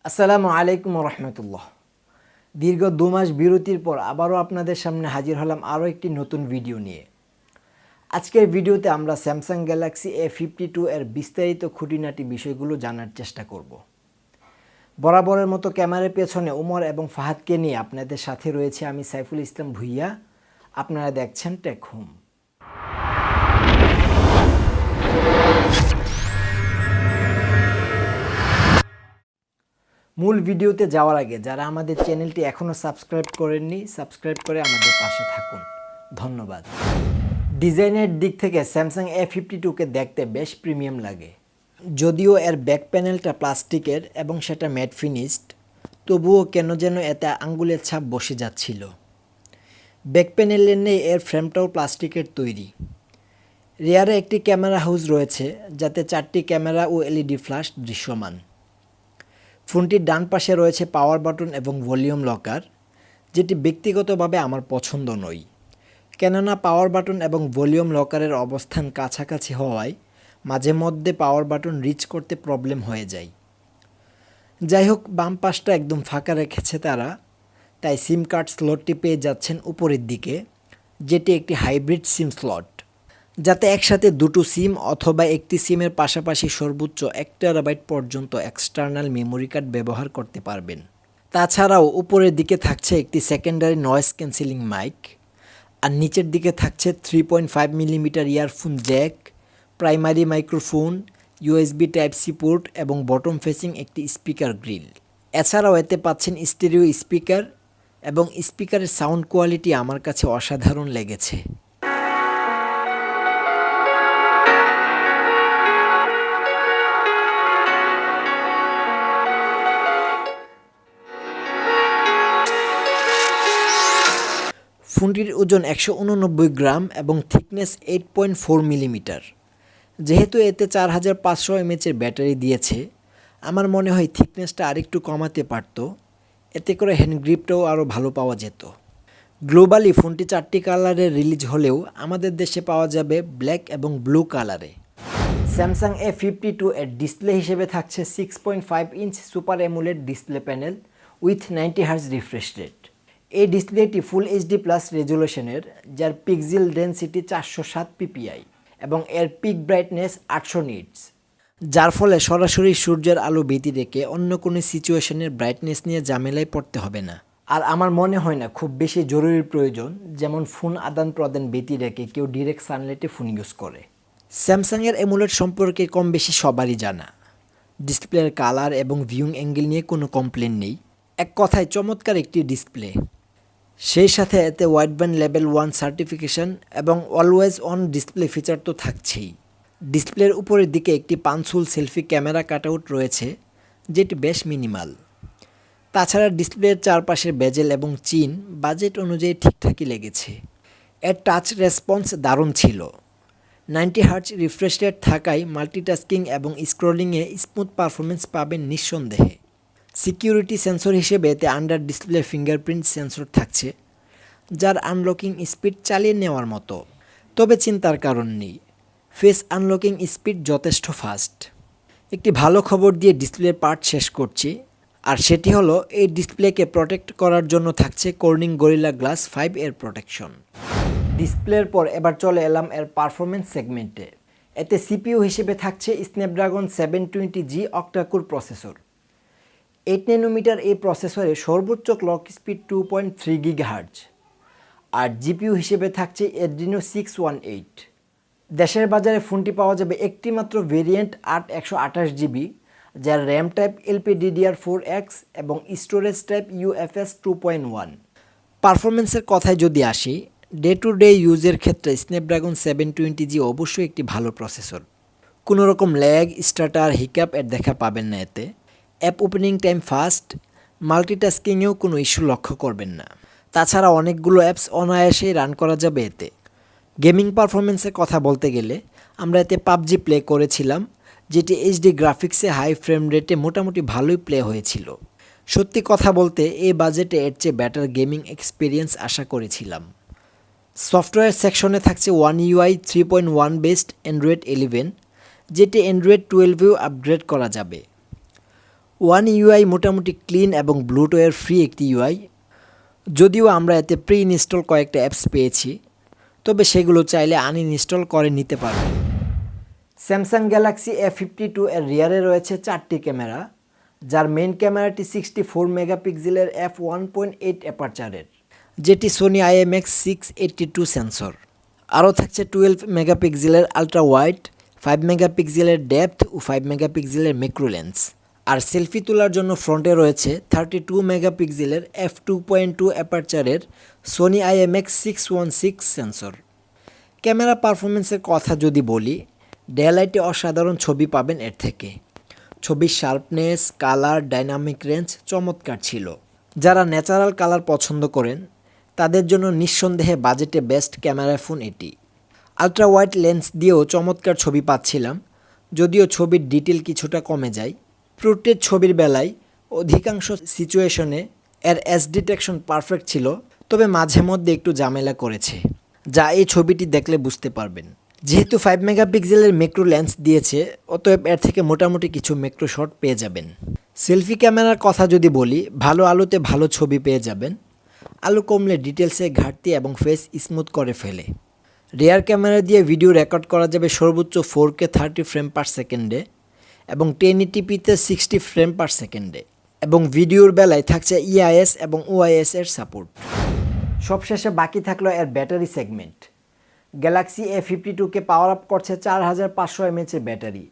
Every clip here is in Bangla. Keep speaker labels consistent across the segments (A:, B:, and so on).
A: আসসালামু আলাইকুম রহমতুল্লাহ। দীর্ঘ 2 মাস বিরতির পর আবারও আপনাদের সামনে হাজির হলাম আরও একটি নতুন ভিডিও নিয়ে। আজকের ভিডিওতে আমরা স্যামসাং গ্যালাক্সি A52 এর বিস্তারিত খুঁটিনাটি বিষয়গুলো জানার চেষ্টা করব। বরাবরের মতো ক্যামেরার পেছনে ওমর এবং ফাহাদকে নিয়ে আপনাদের সাথে রয়েছে আমি সাইফুল ইসলাম ভুইয়া। আপনারা দেখছেন টেক হোম। মূল ভিডিওতে যাওয়ার আগে যারা আমাদের চ্যানেলটি এখনও সাবস্ক্রাইব করেননি, সাবস্ক্রাইব করে আমাদের পাশে থাকুন। ধন্যবাদ। ডিজাইনের দিক থেকে স্যামসাং A52কে দেখতে বেশ প্রিমিয়াম লাগে। যদিও এর ব্যাক প্যানেলটা প্লাস্টিকের এবং সেটা ম্যাট ফিনিশড, তবুও কেন যেন এতে আঙ্গুলের ছাপ বসে যাচ্ছিল। ব্যাক প্যানেলের নেই, এর ফ্রেমটাও প্লাস্টিকের তৈরি। রিয়ারে একটি ক্যামেরা হাউস রয়েছে যাতে 4টি ক্যামেরা ও এলইডি ফ্ল্যাশ দৃশ্যমান। ফোনটির ডান পাশে রয়েছে পাওয়ার বাটন এবং ভলিউম লকার, যেটি ব্যক্তিগতভাবে আমার পছন্দ নয়, কেননা পাওয়ার বাটন এবং ভলিউম লকারের অবস্থান কাছাকাছি হওয়ায় মাঝে মধ্যে পাওয়ার বাটন রিচ করতে প্রবলেম হয়ে যায়। যাই হোক, বাম পাশটা একদম ফাঁকা রেখেছে তারা, তাই সিম কার্ড স্লটটি পেয়ে যাচ্ছেন উপরের দিকে, যেটি একটি হাইব্রিড সিম স্লট, যাতে একসাথে দুটো সিম অথবা একটি সিমের পাশাপাশি সর্বোচ্চ 1 টেরাবাইট পর্যন্ত এক্সটার্নাল মেমোরি কার্ড ব্যবহার করতে পারবেন। তাছাড়াও উপরের দিকে থাকছে একটি সেকেন্ডারি নয়েজ ক্যান্সেলিং মাইক, আর নিচের দিকে থাকছে 3.5 millimetre earphone jack, primary microphone, USB type C port এবং বটম ফেসিং একটি স্পিকার গ্রিল। এছাড়াও এতে পাচ্ছেন স্টেরিও স্পিকার, এবং স্পিকারের সাউন্ড কোয়ালিটি আমার কাছে অসাধারণ লেগেছে। ফোনটির ওজন 189 গ্রাম এবং থিকনেস 8.4 মিলিমিটার। যেহেতু এতে 4500 এমএচের ব্যাটারি দিয়েছে, আমার মনে হয় থিকনেসটা আরেকটু কমাতে পারত, এতে করে হ্যান্ড গ্রিপটাও আরও ভালো পাওয়া যেত। গ্লোবালি ফোনটি 4টি কালারে রিলিজ হলেও আমাদের দেশে পাওয়া যাবে ব্ল্যাক এবং ব্লু কালারে। স্যামসাং A52 এর ডিসপ্লে হিসেবে থাকছে 6.5 inch super AMOLED display panel with 90 hertz refresh rate. এই ডিসপ্লেটি ফুল এইচডি প্লাস রেজুলেশনের, যার পিক্সেল ডেনসিটি 407 পিপিআই এবং এর পিক ব্রাইটনেস 800 নিটস, যার ফলে সরাসরি সূর্যের আলো ব্যতি রেখে অন্য কোনো সিচুয়েশনের ব্রাইটনেস নিয়ে ঝামেলায় পড়তে হবে না। আর আমার মনে হয় না খুব বেশি জরুরি প্রয়োজন, যেমন ফোন আদান প্রদান ব্যতি রেখে কেউ ডিরেক্ট সানলাইটে ফোন ইউজ করে। স্যামসাংয়ের অ্যামোলেড সম্পর্কে কম বেশি সবারই জানা। ডিসপ্লের কালার এবং ভিউইং অ্যাঙ্গেল নিয়ে কোনো কমপ্লেন নেই, এক কথায় চমৎকার একটি ডিসপ্লে। সেই সাথে এতে ওয়াইডব্যান্ড লেভেল 1 সার্টিফিকেশন এবং অলওয়েজ অন ডিসপ্লে ফিচার তো থাকছেই। ডিসপ্লের উপরের দিকে একটি পাঁচহুল সেলফি ক্যামেরা কাটআউট রয়েছে, যেটি বেশ মিনিমাল। তাছাড়া ডিসপ্লের চারপাশের বেজেল এবং চিন বাজেট অনুযায়ী ঠিকঠাকই লেগেছে। এর টাচ রেসপন্স দারুণ ছিল। 90 হার্জ রিফ্রেশ রেট থাকায় মাল্টিটাস্কিং এবং স্ক্রলিংয়ে স্মুথ পারফরমেন্স পাবেন নিঃসন্দেহে। সিকিউরিটি সেন্সর হিসেবে এতে আন্ডার ডিসপ্লে ফিঙ্গারপ্রিন্ট সেন্সর থাকছে, যার আনলকিং স্পিড চালিয়ে নেওয়ার মতো। তবে চিন্তার কারণ নেই, ফেস আনলকিং স্পিড যথেষ্ট ফাস্ট। একটি ভালো খবর দিয়ে ডিসপ্লের পার্ট শেষ করছি, আর সেটি হলো এই ডিসপ্লেকে প্রোটেক্ট করার জন্য থাকছে কর্নিং গরিলা গ্লাস 5 এর প্রোটেকশন। ডিসপ্লের পর এবার চলে এলাম এর পারফরমেন্স সেগমেন্টে। এতে সিপিইউ হিসেবে থাকছে Snapdragon 720G octa-core processor. 8 nanometre এই প্রসেসরে সর্বোচ্চ ক্লক স্পিড 2.3 গিগাহার্জ, আর জিপিইউ হিসেবে থাকছে Adreno 618। দেশের বাজারে ফোনটি পাওয়া যাবে একটি মাত্র ভেরিয়েন্ট 8/128GB, যার র্যাম টাইপ LPDDR4X এবং স্টোরেজ টাইপ UFS 2.1। পারফরমেন্সের কথায় যদি আসি, ডে টু ডে ইউজের ক্ষেত্রে স্ন্যাপড্রাগন 720G অবশ্যই একটি ভালো প্রসেসর। কোনো রকম ল্যাগ, স্টার্টার, হিকাপ এর দেখা পাবেন না এতে। অ্যাপ ওপেনিং টাইম ফাস্ট, মাল্টিটাস্কিংয়েও কোনো ইস্যু লক্ষ্য করবেন না। তাছাড়া অনেকগুলো অ্যাপস অনায়াসেই রান করা যাবে এতে। গেমিং পারফরমেন্সের কথা বলতে গেলে আমরা এতে পাবজি প্লে করেছিলাম, যেটি এইচডি গ্রাফিক্সে হাই ফ্রেম রেটে মোটামুটি ভালোই প্লে হয়েছিল। সত্যি কথা বলতে এই বাজেটে এর চেয়ে বেটার গেমিং এক্সপিরিয়েন্স আশা করেছিলাম। সফটওয়্যার সেকশনে থাকছে One UI 3.1 বেসড অ্যান্ড্রয়েড 11, যেটি অ্যান্ড্রয়েড 12এও আপগ্রেড করা যাবে। ওয়ান ইউআই মোটামুটি ক্লিন এবং ব্লুটুথের ফ্রি একটি ইউআই, যদিও আমরা এতে প্রি ইনস্টল কয়েকটা অ্যাপস পেয়েছি, তবে সেগুলো চাইলে আনইনস্টল করে নিতে পারবেন। স্যামসাং গ্যালাক্সি A52 এর রিয়ারে রয়েছে 4টি ক্যামেরা, যার মেইন ক্যামেরাটি 64 মেগাপিক্সেলের f1.8 অ্যাপারচারের, যেটি সোনি IMX682 সেন্সর। আরও থাকছে 12 মেগাপিক্সেলের আলট্রা ওয়াইড, 5 মেগাপিক্সেলের ডেপথ ও 5 মেগাপিক্সেলের ম্যাক্রো লেন্স। আর সেলফি তোলার জন্য ফ্রন্টে রয়েছে 32 মেগাপিক্সেলের f2.2 অ্যাপারচারের Sony IMX616 sensor. Camera পারফরমেন্সের কথা যদি বলি, ডেলাইটে অসাধারণ ছবি পাবেন এর থেকে। ছবির শার্পনেস, কালার, ডাইনামিক রেঞ্জ চমৎকার ছিল। যারা ন্যাচারাল কালার পছন্দ করেন তাদের জন্য নিঃসন্দেহে বাজেটে বেস্ট ক্যামেরা ফোন এটি। আলট্রা ওয়াইড লেন্স দিয়েও চমৎকার ছবি পাচ্ছিলাম, যদিও ছবির ডিটেল কিছুটা কমে যায়। পোর্ট্রেট ছবির বেলায় অধিকাংশ সিচুয়েশনে এর এস ডিটেকশন পারফেক্ট ছিল, তবে মাঝে মধ্যে একটু ঝামেলা করেছে, যা এই ছবিটি দেখলে বুঝতে পারবেন। যেহেতু 5 মেগাপিক্সেলের ম্যাক্রো লেন্স দিয়েছে, অতএব এর থেকে মোটামুটি কিছু ম্যাক্রো শট পেয়ে যাবেন। সেলফি ক্যামেরার কথা যদি বলি, ভালো আলোতে ভালো ছবি পেয়ে যাবেন। আলো কমলে ডিটেলসে ঘাটতি এবং ফেস স্মুথ করে ফেলে। রিয়ার ক্যামেরা দিয়ে ভিডিও রেকর্ড করা যাবে সর্বোচ্চ 4K 30 ফ্রেম পার সেকেন্ডে এবং 1080pতে 60 ফ্রেম পার সেকেন্ডে, এবং ভিডিওর বেলায় থাকছে ইআইএস এবং ওআইএস এর সাপোর্ট। সবশেষে বাকি থাকলো এর ব্যাটারি সেগমেন্ট। গ্যালাক্সি A52কে পাওয়ার আপ করছে 4500 mAh ব্যাটারি,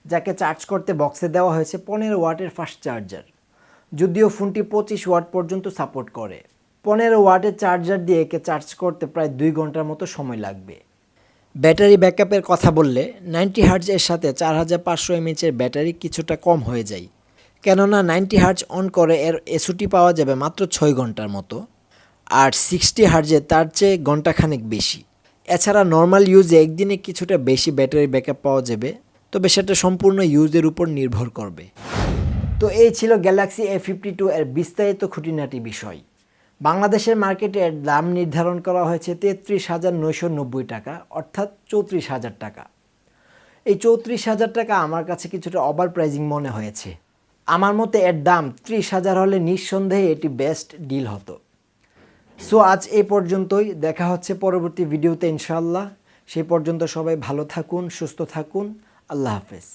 A: যাকে চার্জ করতে বক্সে দেওয়া হয়েছে 15 ওয়াটের ফাস্ট চার্জার, যদিও ফোনটি 25 ওয়াট পর্যন্ত সাপোর্ট করে। 15 ওয়াটের চার্জার দিয়ে একে চার্জ করতে প্রায় 2 ঘন্টার মতো সময় লাগবে। ব্যাটারি ব্যাকআপের কথা বললে 90 হার্জ এর সাথে 4500 mAh ব্যাটারি কিছুটা কম হয়ে যায়, কেননা 90 হার্জ অন করে এর এসওটি পাওয়া যাবে মাত্র 6 ঘন্টার মতো, আর 60 হার্জে তার চেয়ে ঘন্টাখানেক বেশি। এছাড়া নর্মাল ইউজে একদিনে কিছুটা বেশি ব্যাটারি ব্যাকআপ পাওয়া যাবে, তবে সেটা সম্পূর্ণ ইউজের উপর নির্ভর করবে। তো এই ছিল গ্যালাক্সি A52 এর বিস্তারিত খুঁটিনাটি বিষয়। বাংলাদেশের মার্কেটে এর দাম নির্ধারণ করা হয়েছে 33,990 টাকা, অর্থাৎ 34,000 টাকা। এই 34,000 টাকা আমার কাছে কিছুটা ওভার প্রাইজিং মনে হয়েছে। আমার মতে এর দাম 30,000 হলে নিঃসন্দেহে এটি বেস্ট ডিল হতো। সো আজ এই পর্যন্তই, দেখা হচ্ছে পরবর্তী ভিডিওতে ইনশাআল্লাহ। সেই পর্যন্ত সবাই ভালো থাকুন, সুস্থ থাকুন, আল্লাহ হাফেজ।